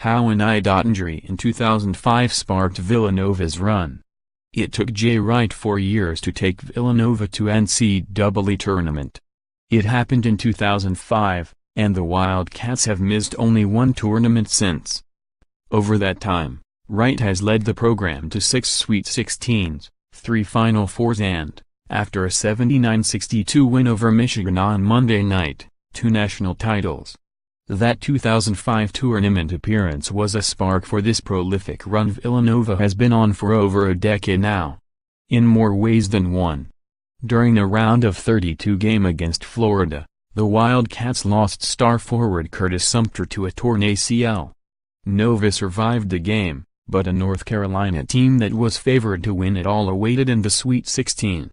How an i.njury in 2005 sparked Villanova's run. It took Jay Wright 4 years to take Villanova to NCAA tournament. It happened in 2005, and the Wildcats have missed only one tournament since. Over that time, Wright has led the program to 6 Sweet 16s, 3 Final Fours and, after a 79-62 win over Michigan on Monday night, 2 national titles. That 2005 tournament appearance was a spark for this prolific run Villanova has been on for over a decade now. In more ways than one. During a round of 32 game against Florida, the Wildcats lost star forward Curtis Sumpter to a torn ACL. Nova survived the game, but a North Carolina team that was favored to win it all awaited in the Sweet 16.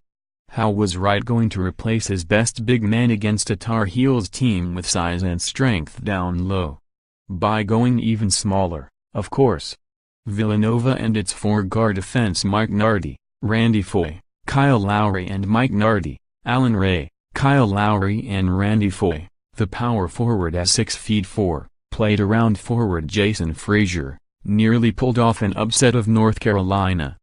How was Wright going to replace his best big man against a Tar Heels team with size and strength down low? By going even smaller, of course. Villanova and its four-guard defense Mike Nardi, Randy Foye, Lowry and Mike Nardi, Allan Ray, Lowry and Randy Foye, the power forward at 6'4", played around forward Jason Frasier, nearly pulled off an upset of North Carolina.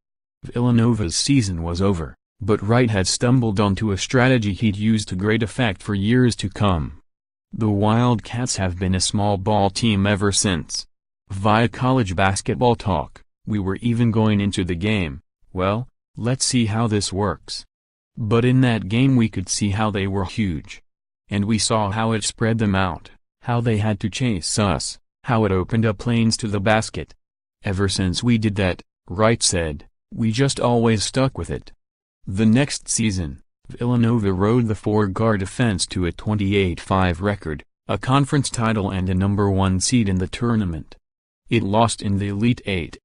Villanova's season was over. But Wright had stumbled onto a strategy he'd use to great effect for years to come. The Wildcats have been a small ball team ever since. Via college basketball talk, we were even going into the game, well, let's see how this works. But in that game we could see how they were huge. And we saw how it spread them out, how they had to chase us, how it opened up lanes to the basket. Ever since we did that, Wright said, we just always stuck with it. The next season, Villanova rode the four-guard defense to a 28-5 record, a conference title and a #1 seed in the tournament. It lost in the Elite Eight.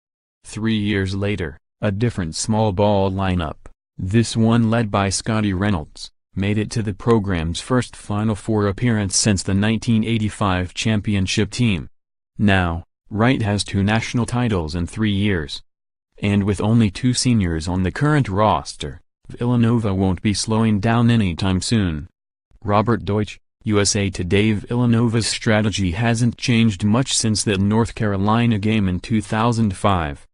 3 years later, a different small ball lineup, this one led by Scotty Reynolds, made it to the program's first Final Four appearance since the 1985 championship team. Now, Wright has 2 national titles in 3 years. And with only 2 seniors on the current roster, Villanova won't be slowing down anytime soon. Robert Deutsch, USA Today. Villanova's strategy hasn't changed much since that North Carolina game in 2005.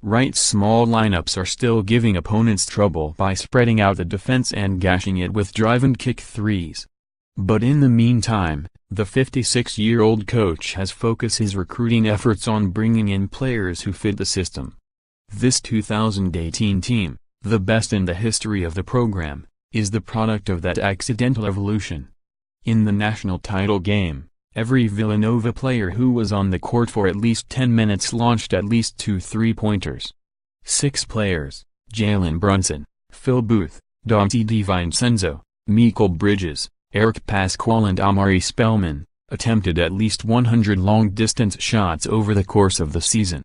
Wright's small lineups are still giving opponents trouble by spreading out the defense and gashing it with drive-and-kick threes. But in the meantime, the 56-year-old coach has focused his recruiting efforts on bringing in players who fit the system. This 2018 team, the best in the history of the program, is the product of that accidental evolution. In the national title game, every Villanova player who was on the court for at least 10 minutes launched at least 2 three-pointers. 6 players, Jalen Brunson, Phil Booth, Dante DiVincenzo, Mikal Bridges, Eric Pasquale and Amari Spellman, attempted at least 100 long-distance shots over the course of the season.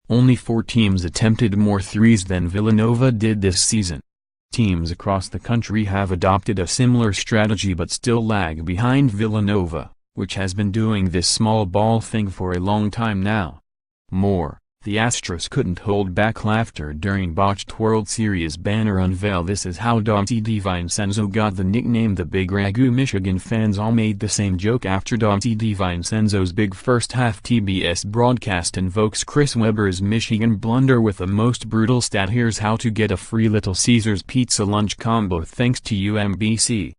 Only 4 teams attempted more threes than Villanova did this season. Teams across the country have adopted a similar strategy but still lag behind Villanova, which has been doing this small ball thing for a long time now. The Astros couldn't hold back laughter during botched World Series banner unveil. This is how Dante DiVincenzo got the nickname the Big Ragu. Michigan fans all made the same joke after Dante DiVincenzo's big first-half TBS broadcast invokes Chris Webber's Michigan blunder with the most brutal stat. Here's how to get a free Little Caesars pizza lunch combo thanks to UMBC.